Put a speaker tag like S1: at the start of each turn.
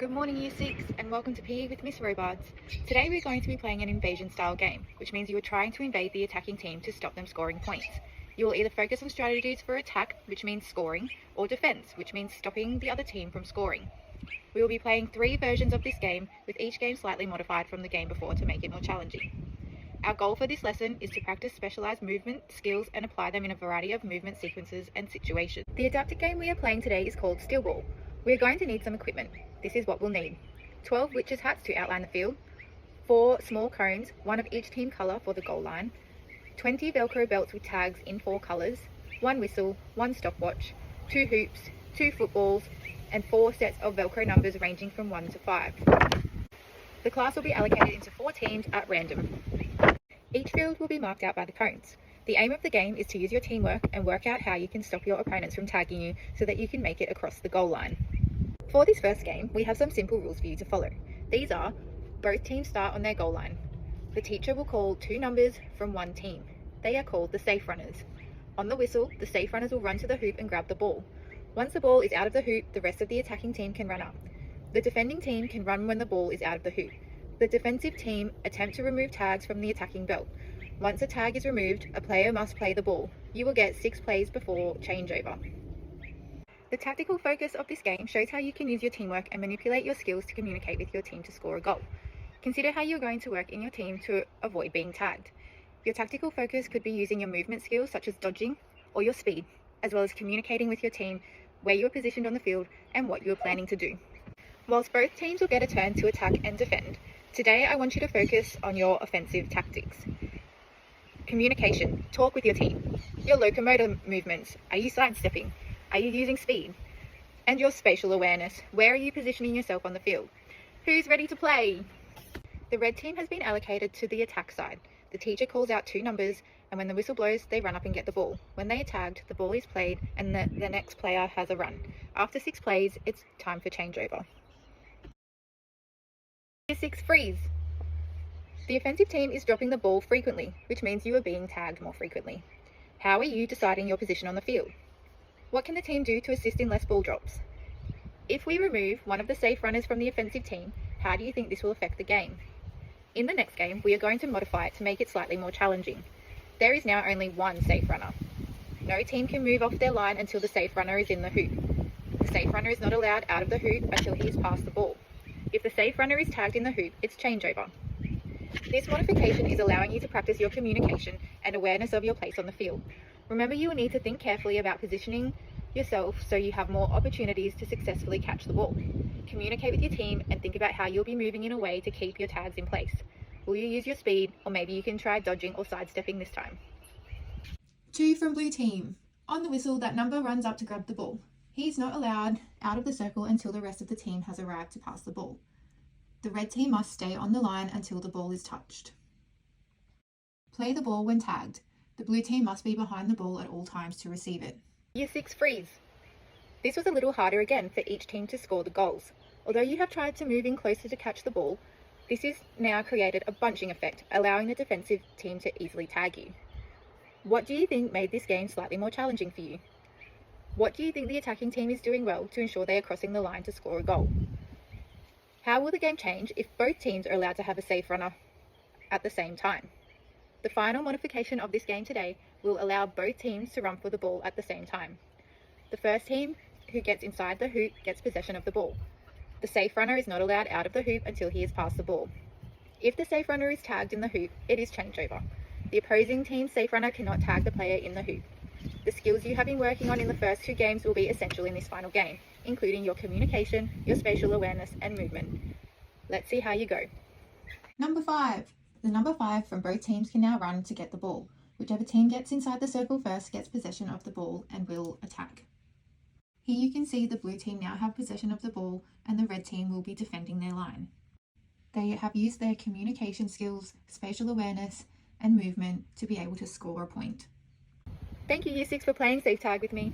S1: Good morning Year 6 and welcome to PE with Miss Robards. Today we're going to be playing an invasion style game, which means you are trying to invade the attacking team to stop them scoring points. You will either focus on strategies for attack, which means scoring, or defense, which means stopping the other team from scoring. We will be playing 3 versions of this game, with each game slightly modified from the game before to make it more challenging. Our goal for this lesson is to practice specialised movement skills and apply them in a variety of movement sequences and situations. The adapted game we are playing today is called Steel Ball. We are going to need some equipment. This is what we'll need: 12 witches' hats to outline the field, 4 small cones, one of each team colour for the goal line, 20 Velcro belts with tags in 4 colours, 1 whistle, 1 stopwatch, 2 hoops, 2 footballs, and 4 sets of Velcro numbers ranging from 1 to 5. The class will be allocated into 4 teams at random. Each field will be marked out by the cones. The aim of the game is to use your teamwork and work out how you can stop your opponents from tagging you so that you can make it across the goal line. For this first game, we have some simple rules for you to follow. These are: both teams start on their goal line. The teacher will call 2 numbers from one team. They are called the safe runners. On the whistle, the safe runners will run to the hoop and grab the ball. Once the ball is out of the hoop, the rest of the attacking team can run up. The defending team can run when the ball is out of the hoop. The defensive team attempt to remove tags from the attacking belt. Once a tag is removed, a player must play the ball. You will get 6 plays before changeover. The tactical focus of this game shows how you can use your teamwork and manipulate your skills to communicate with your team to score a goal. Consider how you are going to work in your team to avoid being tagged. Your tactical focus could be using your movement skills such as dodging or your speed, as well as communicating with your team where you are positioned on the field and what you are planning to do. Whilst both teams will get a turn to attack and defend, today I want you to focus on your offensive tactics. Communication. Talk with your team. Your locomotor movements. Are you sidestepping? Are you using speed? And your spatial awareness. Where are you positioning yourself on the field? Who's ready to play? The red team has been allocated to the attack side. The teacher calls out 2 numbers, and when the whistle blows, they run up and get the ball. When they are tagged, the ball is played and the next player has a run. After 6 plays, it's time for changeover. Year 6 freeze. The offensive team is dropping the ball frequently, which means you are being tagged more frequently. How are you deciding your position on the field? What can the team do to assist in less ball drops? If we remove one of the safe runners from the offensive team, how do you think this will affect the game? In the next game, we are going to modify it to make it slightly more challenging. There is now only 1 safe runner. No team can move off their line until the safe runner is in the hoop. The safe runner is not allowed out of the hoop until he has passed the ball. If the safe runner is tagged in the hoop, it's changeover. This modification is allowing you to practice your communication and awareness of your place on the field. Remember, you will need to think carefully about positioning yourself so you have more opportunities to successfully catch the ball. Communicate with your team and think about how you'll be moving in a way to keep your tags in place. Will you use your speed, or maybe you can try dodging or sidestepping this time?
S2: 2 from blue team. On the whistle, that number runs up to grab the ball. He is not allowed out of the circle until the rest of the team has arrived to pass the ball. The red team must stay on the line until the ball is touched. Play the ball when tagged. The blue team must be behind the ball at all times to receive it.
S1: Year 6 freeze. This was a little harder again for each team to score the goals. Although you have tried to move in closer to catch the ball, this has now created a bunching effect, allowing the defensive team to easily tag you. What do you think made this game slightly more challenging for you? What do you think the attacking team is doing well to ensure they are crossing the line to score a goal? How will the game change if both teams are allowed to have a safe runner at the same time? The final modification of this game today will allow both teams to run for the ball at the same time. The first team who gets inside the hoop gets possession of the ball. The safe runner is not allowed out of the hoop until he has passed the ball. If the safe runner is tagged in the hoop, it is changeover. The opposing team's safe runner cannot tag the player in the hoop. The skills you have been working on in the first 2 games will be essential in this final game, including your communication, your spatial awareness, and movement. Let's see how you go.
S2: Number 5. The number 5 from both teams can now run to get the ball. Whichever team gets inside the circle first gets possession of the ball and will attack. Here you can see the blue team now have possession of the ball and the red team will be defending their line. They have used their communication skills, spatial awareness, and movement to be able to score a point.
S1: Thank you, Year 6, for playing Safe Tag with me.